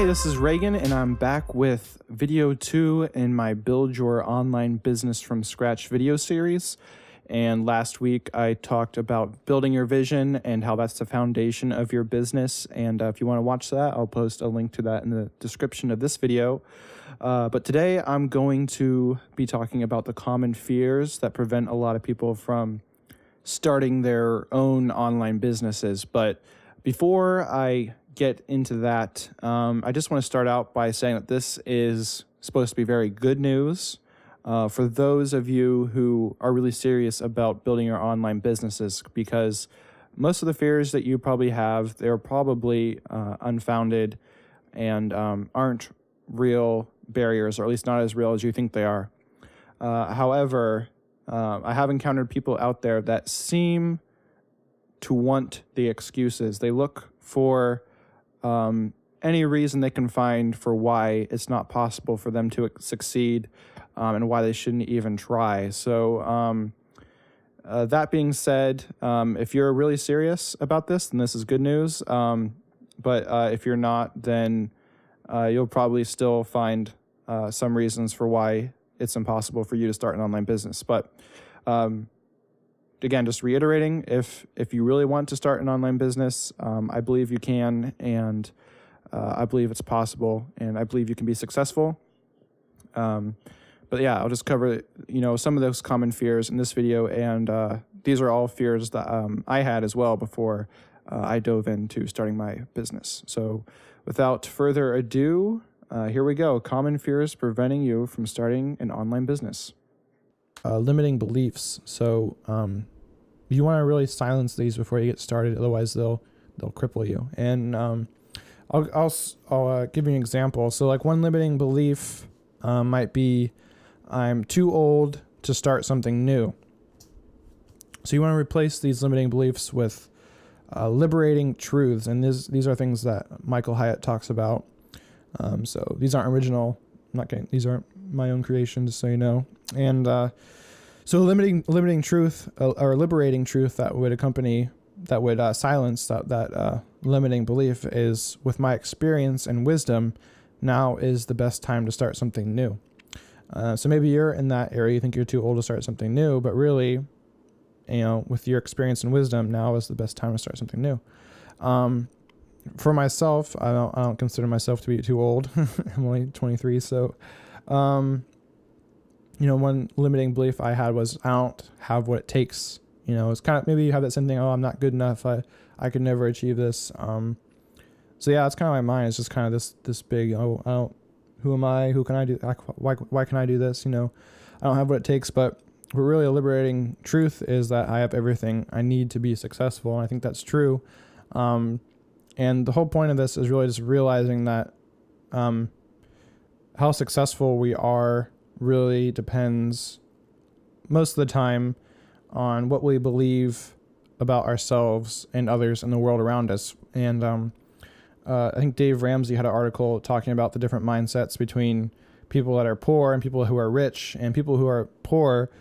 Hey, this is Reagan, and I'm back with video 2 in my Build Your Online Business from Scratch video series. And last week I talked about building your vision and how that's the foundation of your business. And if you want to watch that, I'll post a link to that in the description of this video. But today I'm going to be talking about the common fears that prevent a lot of people from starting their own online businesses. But before I get into that, I just want to start out by saying that this is supposed to be very good news for those of you who are really serious about building your online businesses, because most of the fears that you probably have, they're probably unfounded and aren't real barriers, or at least not as real as you think they are. However, I have encountered people out there that seem to want the excuses. They look for any reason they can find for why it's not possible for them to succeed, and why they shouldn't even try. So that being said, if you're really serious about this, then this is good news. But if you're not, then you'll probably still find some reasons for why it's impossible for you to start an online business. But again, just reiterating, if you really want to start an online business, I believe you can, and I believe it's possible, and I believe you can be successful. But yeah, I'll just cover some of those common fears in this video, and these are all fears that I had as well before I dove into starting my business. So without further ado, here we go. Common fears preventing you from starting an online business. Limiting beliefs. So you want to really silence these before you get started, otherwise they'll cripple you. And I'll give you an example. So like one limiting belief might be, I'm too old to start something new. So you want to replace these limiting beliefs with liberating truths, and these are things that Michael Hyatt talks about. So these aren't original. I'm not kidding. These aren't my own creations, so you know. And so limiting truth or liberating truth that would silence that limiting belief is, with my experience and wisdom, now is the best time to start something new. So maybe you're in that area, you think you're too old to start something new, but really, with your experience and wisdom, now is the best time to start something new. For myself, I don't consider myself to be too old. I'm only 23, so one limiting belief I had was, I don't have what it takes. It's kind of, maybe you have that same thing, I'm not good enough, I could never achieve this. So yeah, it's kind of my mind. It's just kind of this big, who am I? Who can I do? Why can I do this? I don't have what it takes. But really, a liberating truth is that I have everything I need to be successful. And I think that's true. And the whole point of this is really just realizing that how successful we are really depends most of the time on what we believe about ourselves and others in the world around us. And I think Dave Ramsey had an article talking about the different mindsets between people that are poor and people who are rich. And people who are poor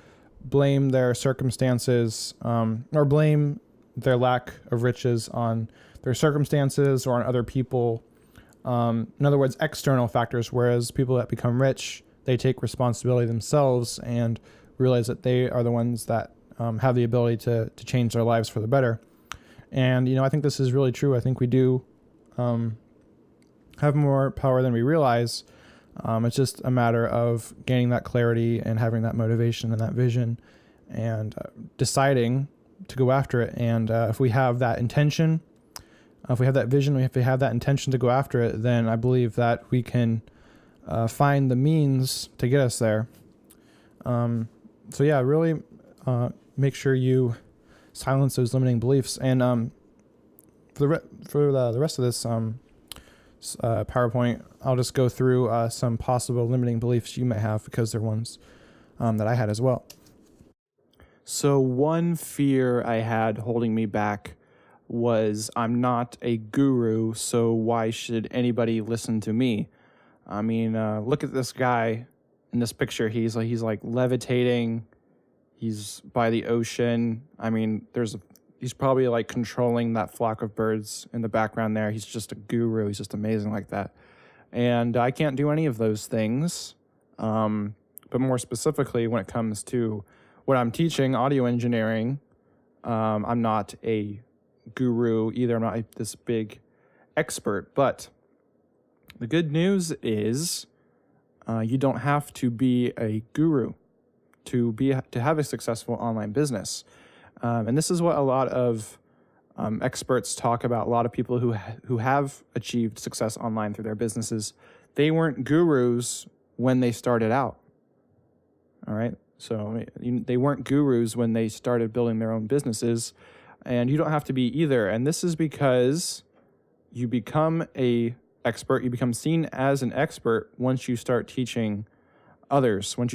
blame their circumstances or blame their lack of riches on their circumstances or on other people. In other words, external factors, whereas people that become rich, they take responsibility themselves and realize that they are the ones that have the ability to change their lives for the better. And, I think this is really true. I think we do have more power than we realize. It's just a matter of gaining that clarity and having that motivation and that vision and deciding to go after it. And if we have that intention, if we have that vision, if we have that intention to go after it, then I believe that we can find the means to get us there. So yeah, really make sure you silence those limiting beliefs. And for the rest of this PowerPoint, I'll just go through some possible limiting beliefs you may have, because they're ones that I had as well. So one fear I had holding me back was, I'm not a guru, so why should anybody listen to me? I mean, look at this guy in this picture. He's like levitating. He's by the ocean. I mean, he's probably like controlling that flock of birds in the background there. He's just a guru. He's just amazing like that. And I can't do any of those things. But more specifically, when it comes to what I'm teaching, audio engineering, I'm not a guru either. I'm not this big expert. But the good news is you don't have to be a guru to have a successful online business. And this is what a lot of experts talk about. A lot of people who have achieved success online through their businesses, they weren't gurus when they started out. All right. So they weren't gurus when they started building their own businesses, and you don't have to be either. And this is because you become a expert. You become seen as an expert once you start teaching others. Once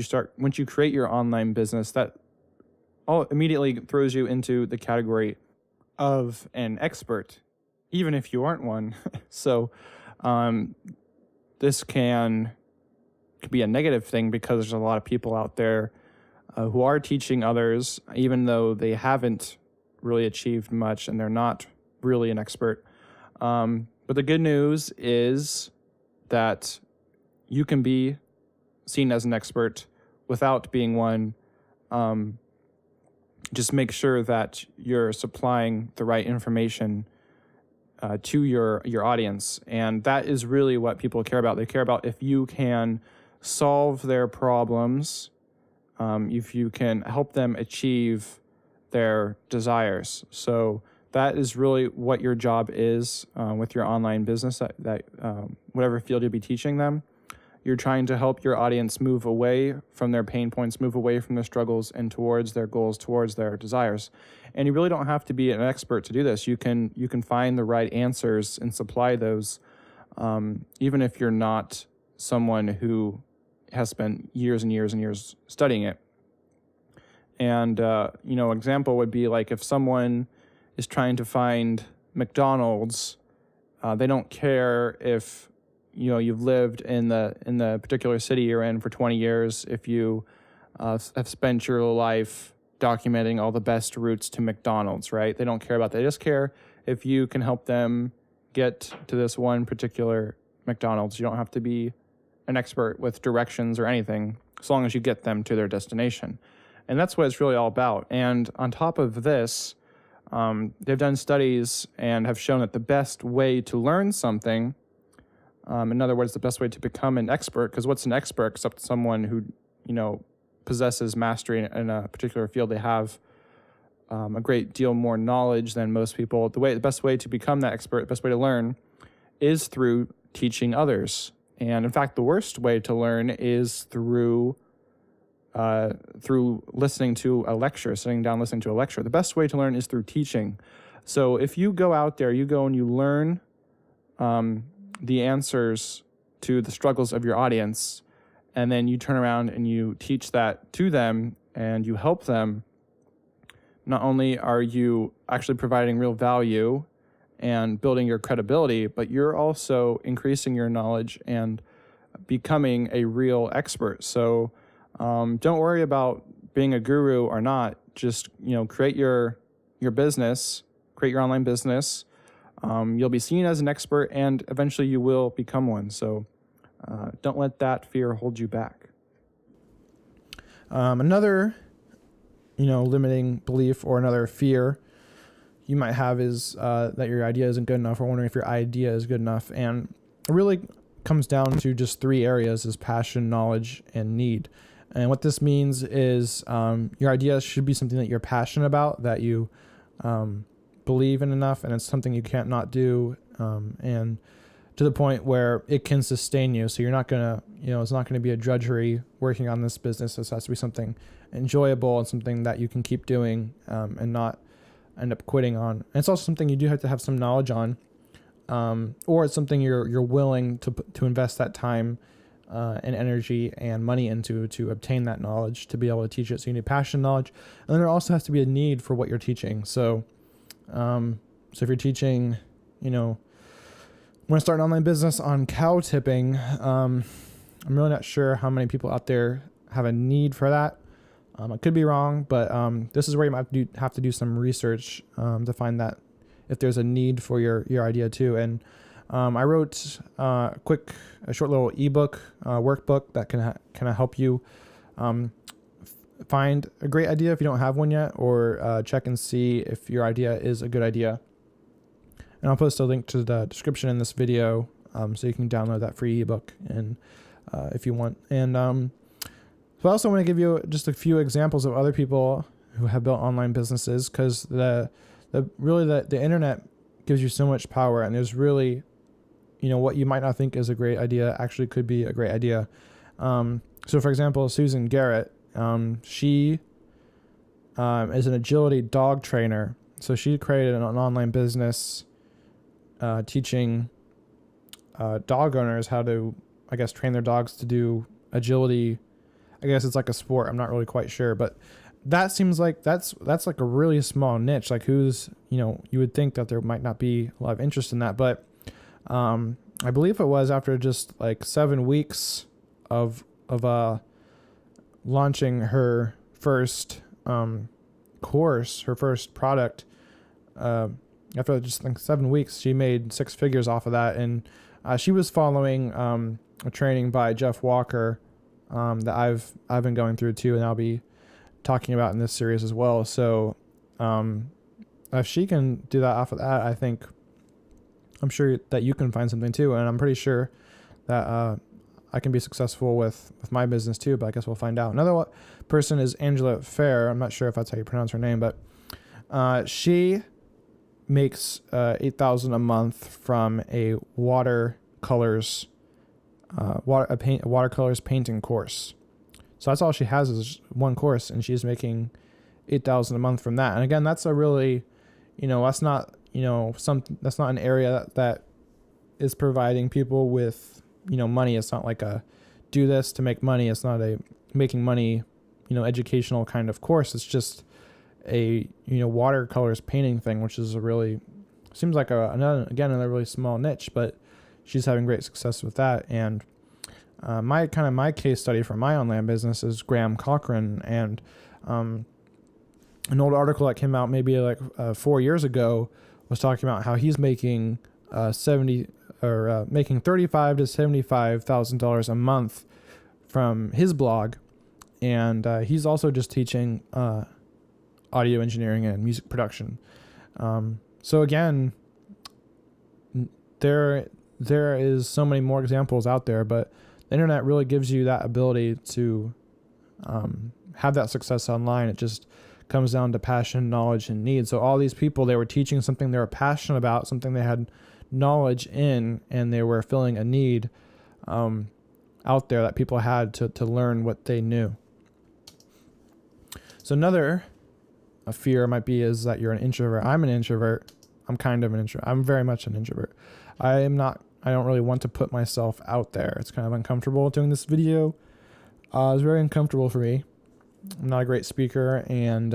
you create your online business, that all immediately throws you into the category of an expert, even if you aren't one. So this could be a negative thing because there's a lot of people out there who are teaching others, even though they haven't really achieved much and they're not really an expert. But the good news is that you can be seen as an expert without being one. Just make sure that you're supplying the right information to your audience. And that is really what people care about. They care about if you can solve their problems, if you can help them achieve their desires. So that is really what your job is with your online business, that whatever field you'll be teaching them. You're trying to help your audience move away from their pain points, move away from their struggles and towards their goals, towards their desires. And you really don't have to be an expert to do this. You can find the right answers and supply those, even if you're not someone who has spent years and years and years studying it. And, example would be like if someone is trying to find McDonald's, they don't care if, you've lived in the particular city you're in for 20 years, if you have spent your life documenting all the best routes to McDonald's, right? They don't care about that. They just care if you can help them get to this one particular McDonald's. You don't have to be an expert with directions or anything, as long as you get them to their destination. And that's what it's really all about. And on top of this, they've done studies and have shown that the best way to learn something, in other words, the best way to become an expert, because what's an expert except someone who, possesses mastery in a particular field? They have a great deal more knowledge than most people. The best way to become that expert, the best way to learn, is through teaching others. And in fact, the worst way to learn is through listening to a lecture, sitting down listening to a lecture. The best way to learn is through teaching. So if you go out there, you go and you learn the answers to the struggles of your audience, and then you turn around and you teach that to them and you help them, not only are you actually providing real value and building your credibility, but you're also increasing your knowledge and becoming a real expert. So don't worry about being a guru or not. Just, create your business, create your online business. You'll be seen as an expert, and eventually you will become one. So don't let that fear hold you back. Another, limiting belief or another fear you might have is that your idea isn't good enough, or wondering if your idea is good enough. And it really comes down to just three areas: is passion, knowledge, and need. And what this means is your idea should be something that you're passionate about, that you believe in enough, and it's something you can't not do, and to the point where it can sustain you. So you're not gonna, it's not gonna be a drudgery working on this business. This has to be something enjoyable and something that you can keep doing and not end up quitting on. And it's also something you do have to have some knowledge on, or it's something you're willing to invest that time and energy and money into to obtain that knowledge, to be able to teach it. So you need passion, knowledge, and then there also has to be a need for what you're teaching. So if you're teaching, want to start an online business on cow tipping, I'm really not sure how many people out there have a need for that. I could be wrong, but this is where you might have to do some research to find that if there's a need for your idea too. And I wrote a short little ebook workbook that can kind of help you find a great idea if you don't have one yet, or check and see if your idea is a good idea. And I'll post a link to the description in this video so you can download that free ebook and if you want. And so I also want to give you just a few examples of other people who have built online businesses, because the internet gives you so much power, and there's really, what you might not think is a great idea actually could be a great idea. So for example, Susan Garrett, she is an agility dog trainer. So she created an online business teaching dog owners how to, I guess, train their dogs to do agility. I guess it's like a sport. I'm not really quite sure, but that seems like that's like a really small niche. Like who's, you would think that there might not be a lot of interest in that, but I believe it was after just like 7 weeks of launching her first course, her first product. After just like 7 weeks, she made 6 figures off of that, and she was following a training by Jeff Walker that I've been going through too, and I'll be talking about in this series as well. So if she can do that off of that, I'm sure that you can find something too, and I'm pretty sure that I can be successful with my business too, but I guess we'll find out. Another person is Angela Fair. I'm not sure if that's how you pronounce her name, but she makes $8,000 a month from a watercolors painting course. So that's all she has is one course, and she's making $8,000 a month from that. And again, that's a really, that's not, that's not an area that is providing people with, money. It's not like a do this to make money. It's not a making money, educational kind of course. It's just a, watercolors painting thing, which is seems like another really small niche, but she's having great success with that. And my case study for my online business is Graham Cochran, and an old article that came out maybe like 4 years ago was talking about how he's making making $35,000 to $75,000 a month from his blog, and he's also just teaching audio engineering and music production. So again, there is so many more examples out there, but the internet really gives you that ability to have that success online. It just comes down to passion, knowledge, and need. So all these people, they were teaching something they were passionate about, something they had knowledge in, and they were filling a need out there that people had to learn what they knew. So another fear might be is that you're an introvert. I'm an introvert. I'm kind of an introvert. I'm very much an introvert. I don't really want to put myself out there. It's kind of uncomfortable doing this video. It's very uncomfortable for me. I'm not a great speaker, and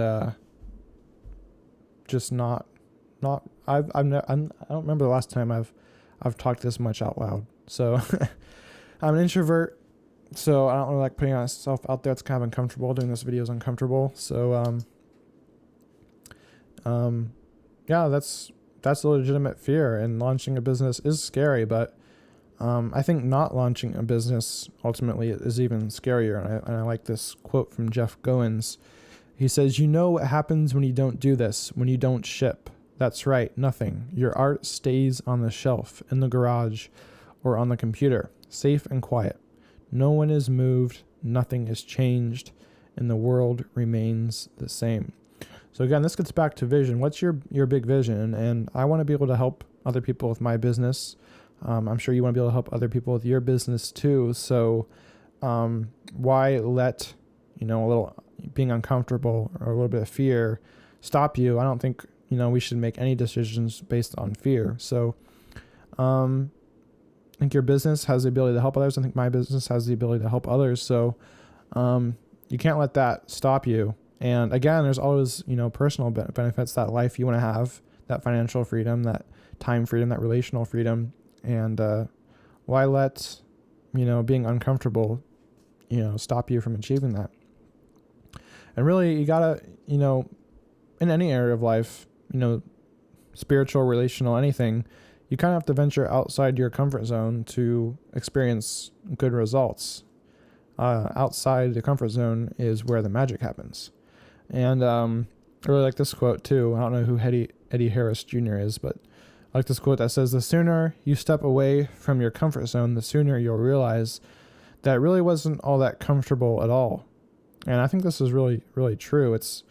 just not. I don't remember the last time I've talked this much out loud. So I'm an introvert. So I don't really like putting myself out there. It's kind of uncomfortable. Doing this video is uncomfortable. So yeah, that's a legitimate fear, and launching a business is scary, but I think not launching a business ultimately is even scarier. And I like this quote from Jeff Goins. He says, "You know what happens when you don't do this, when you don't ship. That's right, nothing. Your art stays on the shelf, in the garage, or on the computer, safe and quiet. No one is moved, nothing is changed, and the world remains the same." So again, this gets back to vision. What's your big vision? And I want to be able to help other people with my business. I'm sure you want to be able to help other people with your business too. So why let, a little being uncomfortable or a little bit of fear stop you? I don't think, we should make any decisions based on fear. So I think your business has the ability to help others. I think my business has the ability to help others. So you can't let that stop you. And again, there's always, personal benefits, that life you want to have, that financial freedom, that time freedom, that relational freedom. And why let, being uncomfortable, stop you from achieving that? And really, you gotta, in any area of life, spiritual, relational, anything, you kind of have to venture outside your comfort zone to experience good results. Outside the comfort zone is where the magic happens. And I really like this quote too. I don't know who Eddie Harris Jr. is, but I like this quote that says, "The sooner you step away from your comfort zone, the sooner you'll realize that it really wasn't all that comfortable at all." And I think this is really, really true. It's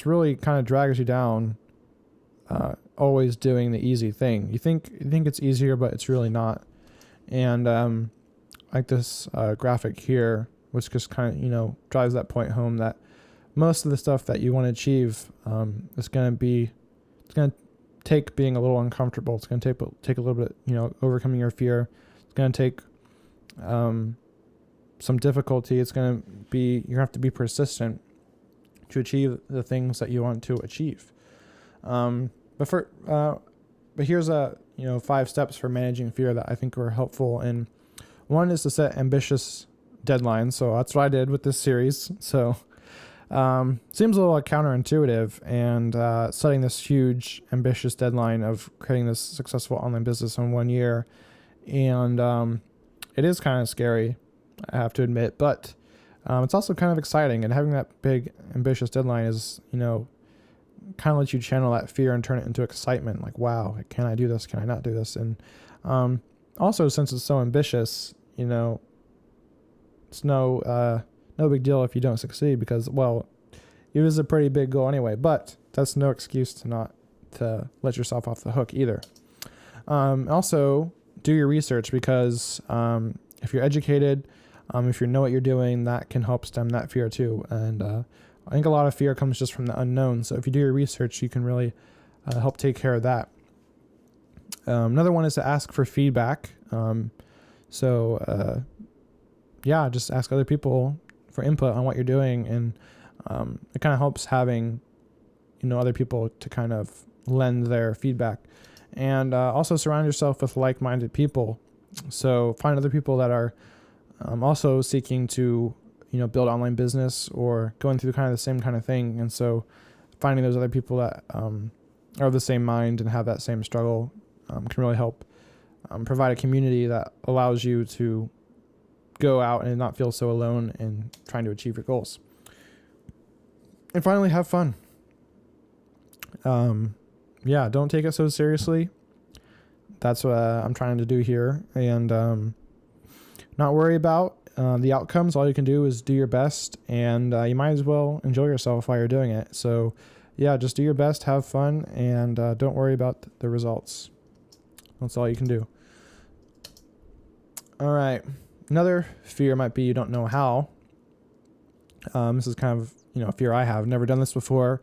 really kind of drags you down, always doing the easy thing. You think it's easier, but it's really not. And like this graphic here, which just kind of, drives that point home that most of the stuff that you want to achieve is going to take being a little uncomfortable. It's going to take a little bit, overcoming your fear. It's going to take some difficulty. It's going to be, you have to be persistent to achieve the things that you want to achieve. But here's 5 steps for managing fear that I think are helpful. And one is to set ambitious deadlines. So that's what I did with this series. So seems a little counterintuitive, and setting this huge ambitious deadline of creating this successful online business in 1 year. And it is kind of scary, I have to admit, but it's also kind of exciting. And having that big ambitious deadline is, kind of lets you channel that fear and turn it into excitement. Like, wow, can I do this? Can I not do this? And also, since it's so ambitious, it's no big deal if you don't succeed, because, well, it was a pretty big goal anyway. But that's no excuse to let yourself off the hook either. Also, do your research, because if you're educated, if you know what you're doing, that can help stem that fear too. And I think a lot of fear comes just from the unknown. So if you do your research, you can really help take care of that. Another one is to ask for feedback. Just ask other people for input on what you're doing. And it kind of helps having, other people to kind of lend their feedback. And also surround yourself with like-minded people. So find other people that are also seeking to build online business or going through kind of the same kind of thing. And so finding those other people that are of the same mind and have that same struggle can really help provide a community that allows you to go out and not feel so alone in trying to achieve your goals. And finally, have fun. Don't take it so seriously. That's what I'm trying to do here. And not worry about the outcomes. All you can do is do your best, and you might as well enjoy yourself while you're doing it. So just do your best, have fun, and don't worry about the results. That's all you can do. All right. Another fear might be you don't know how. This is kind of, a fear I have. Never done this before.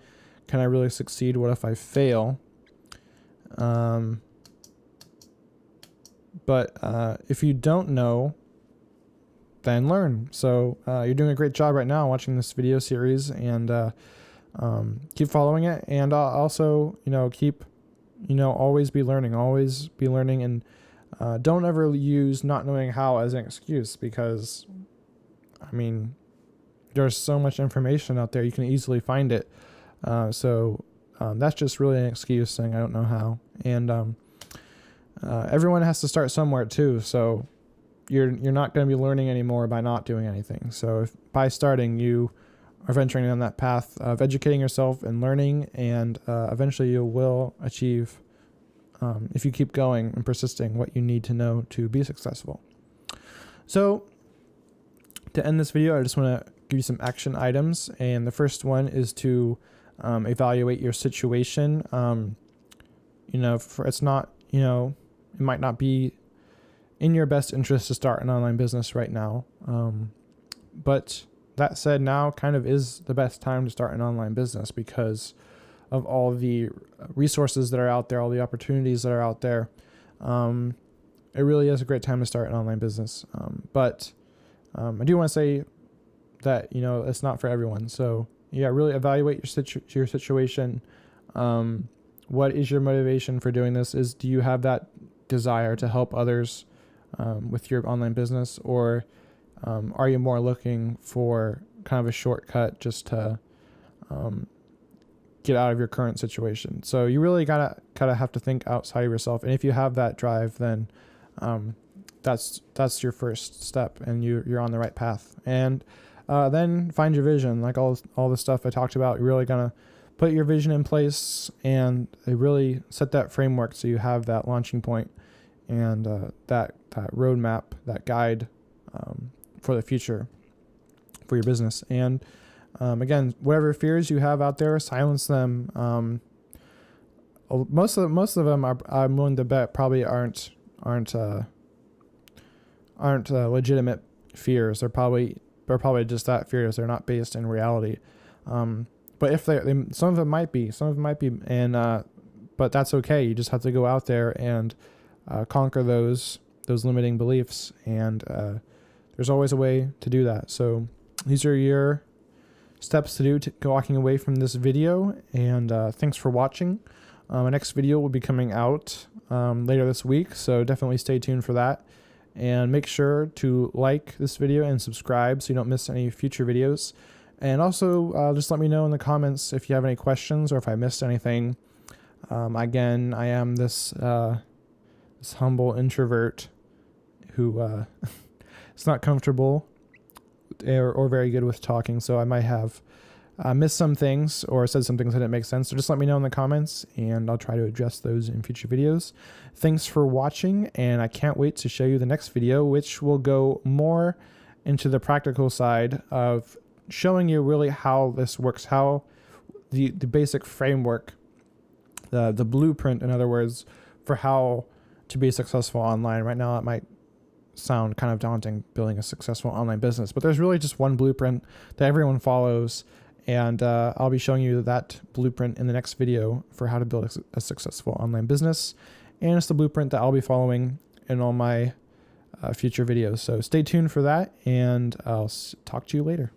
Can I really succeed? What if I fail? But if you don't know, then learn. So you're doing a great job right now watching this video series, and keep following it. And also, keep, always be learning, and don't ever use not knowing how as an excuse, because, there's so much information out there. You can easily find it. So that's just really an excuse saying I don't know how. And everyone has to start somewhere too. So you're not going to be learning anymore by not doing anything. So if by starting, you are venturing down that path of educating yourself and learning, and eventually you will achieve, if you keep going and persisting, what you need to know to be successful. So to end this video, I just want to give you some action items. And the first one is to evaluate your situation. It's not, it might not be in your best interest to start an online business right now. But that said, now kind of is the best time to start an online business because of all the resources that are out there, all the opportunities that are out there. It really is a great time to start an online business. But I do want to say that, it's not for everyone. So really evaluate your situation. What is your motivation for doing this? Do you have that desire to help others with your online business, or are you more looking for kind of a shortcut just to get out of your current situation? So you really gotta kind of have to think outside of yourself. And if you have that drive, then that's your first step, and you're on the right path. And then find your vision, like all the stuff I talked about. You're really gonna put your vision in place and really set that framework so you have that launching point and that roadmap, that guide for the future for your business. And again, whatever fears you have out there, silence them. Most of them I'm willing to bet probably aren't legitimate fears. They're probably just that fears. They're not based in reality. But if some of them might be, and but that's okay. You just have to go out there and conquer those limiting beliefs, and there's always a way to do that. So these are your steps to do to walking away from this video, and thanks for watching. My next video will be coming out later this week, so definitely stay tuned for that. And make sure to like this video and subscribe so you don't miss any future videos. And also just let me know in the comments if you have any questions or if I missed anything. Again, I am this humble introvert who is not comfortable or very good with talking, so I might have missed some things or said some things that didn't make sense. So just let me know in the comments, and I'll try to address those in future videos. Thanks for watching, and I can't wait to show you the next video, which will go more into the practical side of showing you really how this works, how the basic framework, the blueprint, in other words, for how to be successful online. Right now, it might sound kind of daunting, building a successful online business, but there's really just one blueprint that everyone follows. And I'll be showing you that blueprint in the next video for how to build a successful online business. And it's the blueprint that I'll be following in all my future videos. So stay tuned for that, and I'll talk to you later.